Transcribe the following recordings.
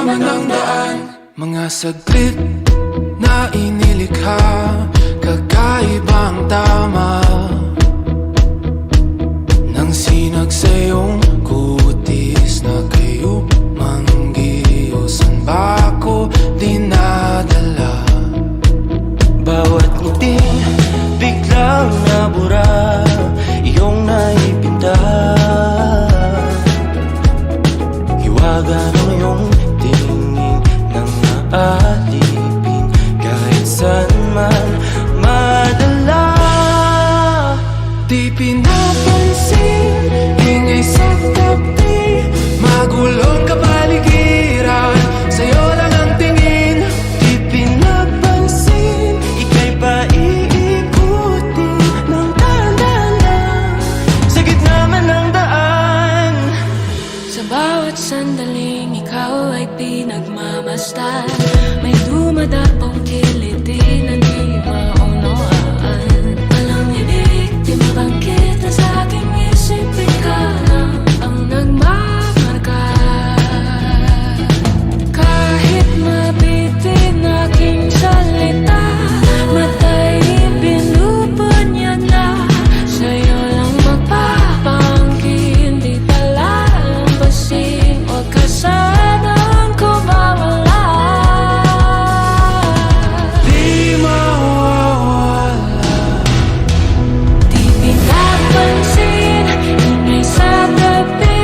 naman ang daan. Mga saglit na inilikha, kakaibang tama nang sinag sa iyong kutis na kayo manggiyo. San ba ako dinadala? Bawat ngiti biglang nabura, iyong naipinta. Hiwaga ng iyong tingin nang naalipin, kahit saan man madala. Di pinapansin, ingay sa tabi, magulong kapaligiran, sa'yo lang ang tingin. Di pinapansin, ika'y paiikutin ng dahan-dahan sa gitna man ng daan. Sa bawat sandaling ikaw ay pinagmamasdan, may dumadapong kiliti na di maunawaan. Walang ibig, di mabangkit na sa aking isip, ikaw lang ang nagmamarka. Kahit mabitin aking salita, matay binubunyag na, sa'yo lang magpapangkin, di pala lambasin, huwag ka sanang kumawala. Di mawawala. Di pinapansin, ingay sa tabi,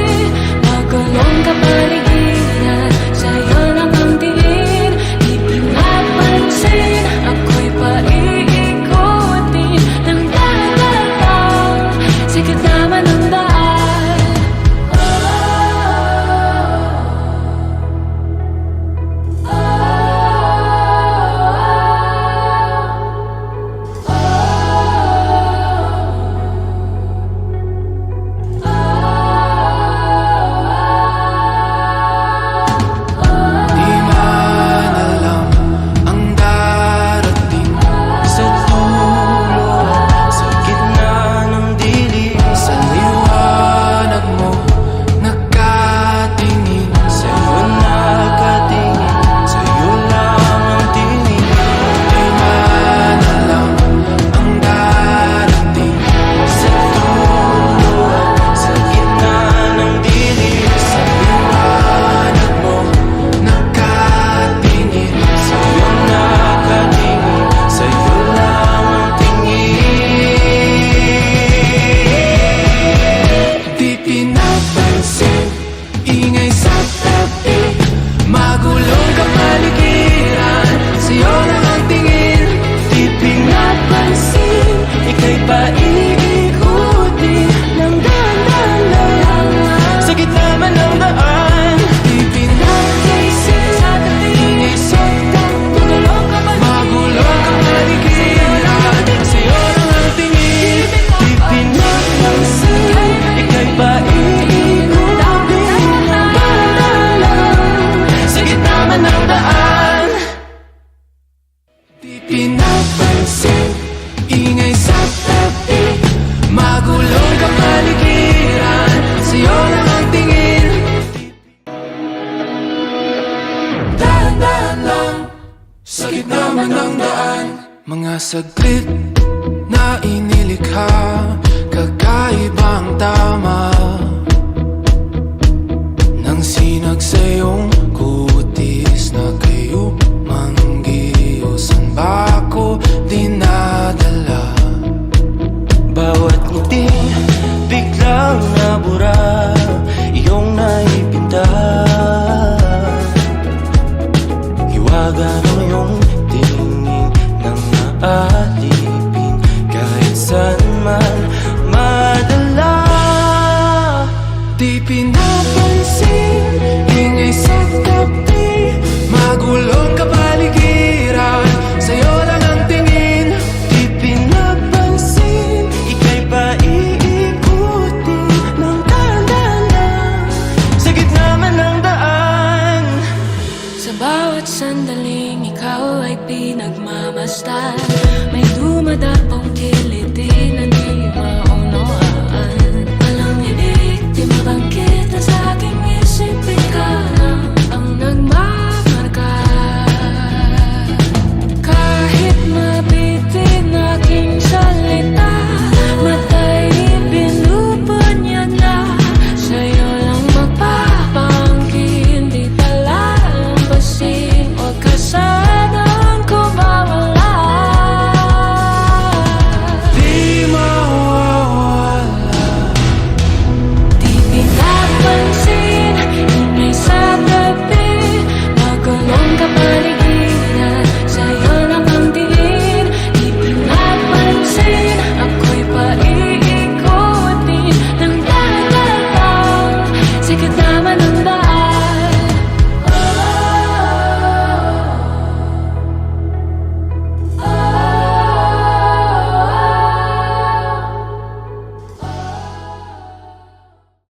magulong kapaligiran, sa'yo lang ang tingin. Di pinapansin, ako'y paiikutin ng dahan-dahan sa gitna man ng daan. Di man alam ang darating Sa dulo, sa gitna ng dilim, sa liwanag mo, nakatingin. sa'yo nakatingin, sa'yo lang ang tingin. Di man alam ang darating Sa dulo, sa gitna ng dilim, sa liwanag mo, nakatingin. sa'yo nakatingin, sa'yo lang ang tingin. Di pinapansin, ingay sa tabi, magulong kapaligiran, sa'yo lang ang tingin. Di pinapansin, ika'y paiikutin ng dahan-dahan sa gitna man ng daan. Di pinapansin, ingay sa tabi, magulong kapaligiran, sa'yo lang ang tingin. Di pinapansin, ika'y paiikutin ng dahan-dahan sa gitna man ng daan. Di pinapansin, ingay sa tabi, magulong kapaligiran, sa'yo lang ang tingin. Dahan-dahan lang, sa gitna man ng daan. Mga saglit na inilikha,